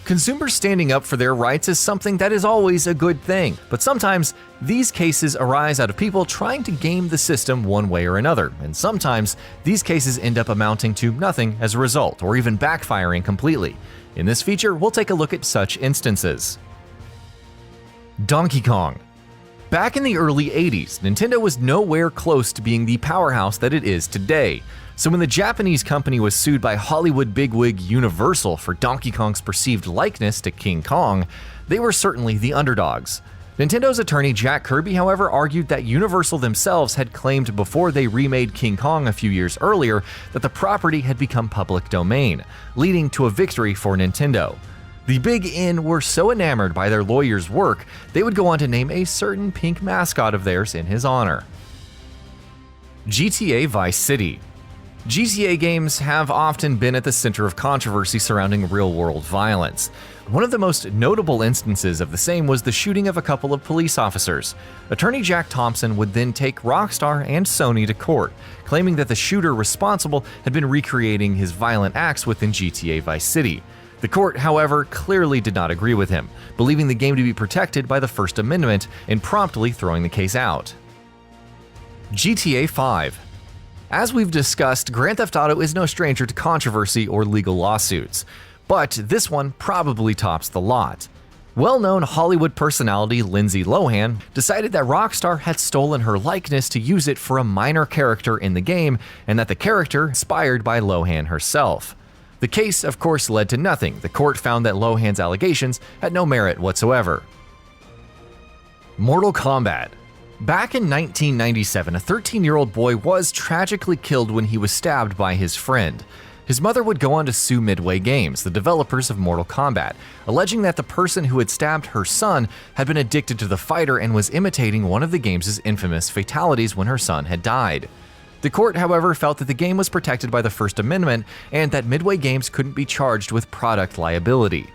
Consumers standing up for their rights is something that is always a good thing, but sometimes these cases arise out of people trying to game the system one way or another, and sometimes these cases end up amounting to nothing as a result, or even backfiring completely. In this feature, we'll take a look at such instances. Donkey Kong. Back in the early 80s, Nintendo was nowhere close to being the powerhouse that it is today. So when the Japanese company was sued by Hollywood bigwig Universal for Donkey Kong's perceived likeness to King Kong, they were certainly the underdogs. Nintendo's attorney Jack Kirby, however, argued that Universal themselves had claimed before they remade King Kong a few years earlier that the property had become public domain, leading to a victory for Nintendo. The Big N were so enamored by their lawyer's work, they would go on to name a certain pink mascot of theirs in his honor. GTA Vice City. GTA games have often been at the center of controversy surrounding real-world violence. One of the most notable instances of the same was the shooting of a couple of police officers. Attorney Jack Thompson would then take Rockstar and Sony to court, claiming that the shooter responsible had been recreating his violent acts within GTA Vice City. The court, however, clearly did not agree with him, believing the game to be protected by the First Amendment and promptly throwing the case out. GTA 5. As we've discussed, Grand Theft Auto is no stranger to controversy or legal lawsuits, but this one probably tops the lot. Well-known Hollywood personality Lindsay Lohan decided that Rockstar had stolen her likeness to use it for a minor character in the game, and that the character inspired by Lohan herself. The case, of course, led to nothing. The court found that Lohan's allegations had no merit whatsoever. Mortal Kombat. Back in 1997, a 13-year-old boy was tragically killed when he was stabbed by his friend. His mother would go on to sue Midway Games, the developers of Mortal Kombat, alleging that the person who had stabbed her son had been addicted to the fighter and was imitating one of the game's infamous fatalities when her son had died. The court, however, felt that the game was protected by the First Amendment and that Midway Games couldn't be charged with product liability.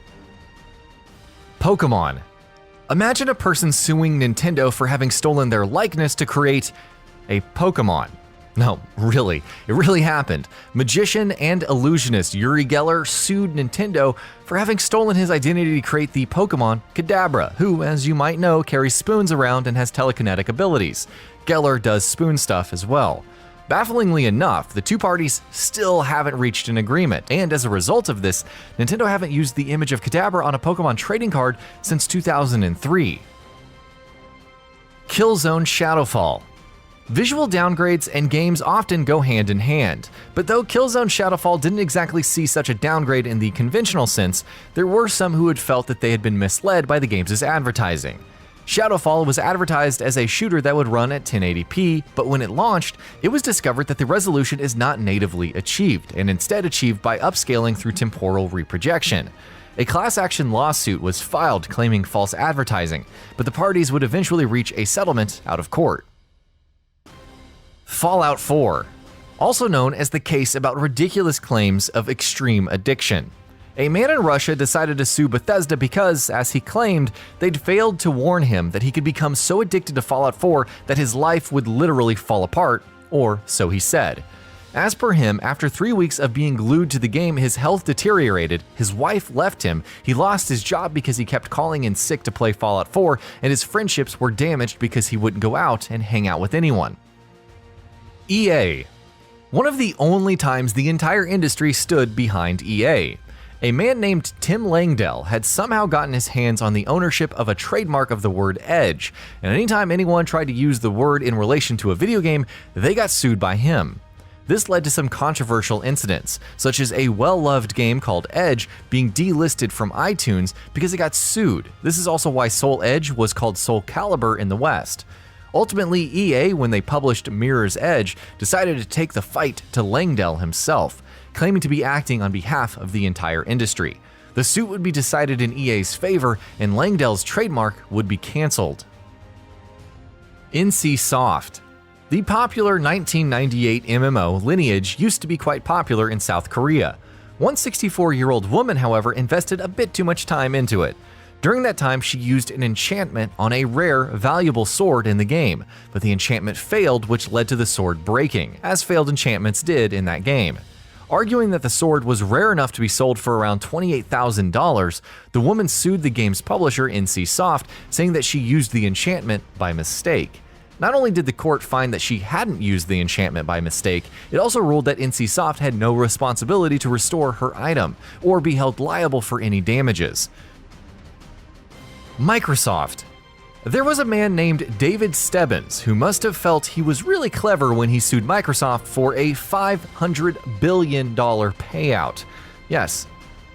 Pokémon. Imagine a person suing Nintendo for having stolen their likeness to create a Pokémon. No, really, it really happened. Magician and illusionist Uri Geller sued Nintendo for having stolen his identity to create the Pokémon Kadabra, who, as you might know, carries spoons around and has telekinetic abilities. Geller does spoon stuff as well. Bafflingly enough, the two parties still haven't reached an agreement, and as a result of this, Nintendo haven't used the image of Kadabra on a Pokemon trading card since 2003. Killzone Shadowfall. Visual downgrades and games often go hand in hand, but though Killzone Shadowfall didn't exactly see such a downgrade in the conventional sense, there were some who had felt that they had been misled by the game's advertising. Shadowfall was advertised as a shooter that would run at 1080p, but when it launched, it was discovered that the resolution is not natively achieved, and instead achieved by upscaling through temporal reprojection. A class action lawsuit was filed claiming false advertising, but the parties would eventually reach a settlement out of court. Fallout 4, also known as the case about ridiculous claims of extreme addiction. A man in Russia decided to sue Bethesda because, as he claimed, they'd failed to warn him that he could become so addicted to Fallout 4 that his life would literally fall apart, or so he said. As per him, after 3 weeks of being glued to the game, his health deteriorated, his wife left him, he lost his job because he kept calling in sick to play Fallout 4, and his friendships were damaged because he wouldn't go out and hang out with anyone. EA. One of the only times the entire industry stood behind EA. A man named Tim Langdell had somehow gotten his hands on the ownership of a trademark of the word edge, and anytime anyone tried to use the word in relation to a video game, they got sued by him. This led to some controversial incidents, such as a well-loved game called Edge being delisted from iTunes because it got sued. This is also why Soul Edge was called Soul Calibur in the West. Ultimately, EA, when they published Mirror's Edge, decided to take the fight to Langdell himself, claiming to be acting on behalf of the entire industry. The suit would be decided in EA's favor, and Langdell's trademark would be cancelled. NCSoft. The popular 1998 MMO Lineage used to be quite popular in South Korea. One 64-year-old woman, however, invested a bit too much time into it. During that time, she used an enchantment on a rare, valuable sword in the game, but the enchantment failed, which led to the sword breaking, as failed enchantments did in that game. Arguing that the sword was rare enough to be sold for around $28,000, the woman sued the game's publisher, NCSoft, saying that she used the enchantment by mistake. Not only did the court find that she hadn't used the enchantment by mistake, it also ruled that NCSoft had no responsibility to restore her item, or be held liable for any damages. Microsoft. There was a man named David Stebbins who must have felt he was really clever when he sued Microsoft for a $500 billion payout. Yes,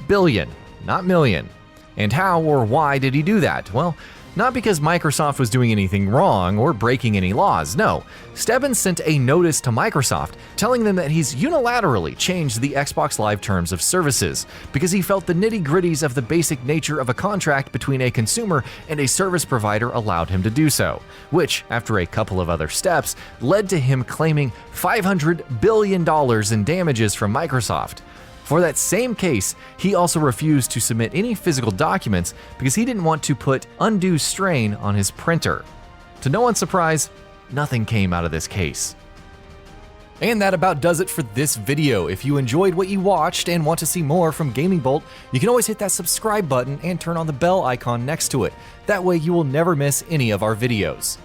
billion, not million. And how or why did he do that? Well, not because Microsoft was doing anything wrong or breaking any laws, no. Stebbins sent a notice to Microsoft telling them that he's unilaterally changed the Xbox Live terms of services because he felt the nitty-gritties of the basic nature of a contract between a consumer and a service provider allowed him to do so, which, after a couple of other steps, led to him claiming $500 billion in damages from Microsoft. For that same case, he also refused to submit any physical documents because he didn't want to put undue strain on his printer. To no one's surprise, nothing came out of this case. And that about does it for this video. If you enjoyed what you watched and want to see more from GamingBolt, you can always hit that subscribe button and turn on the bell icon next to it. That way you will never miss any of our videos.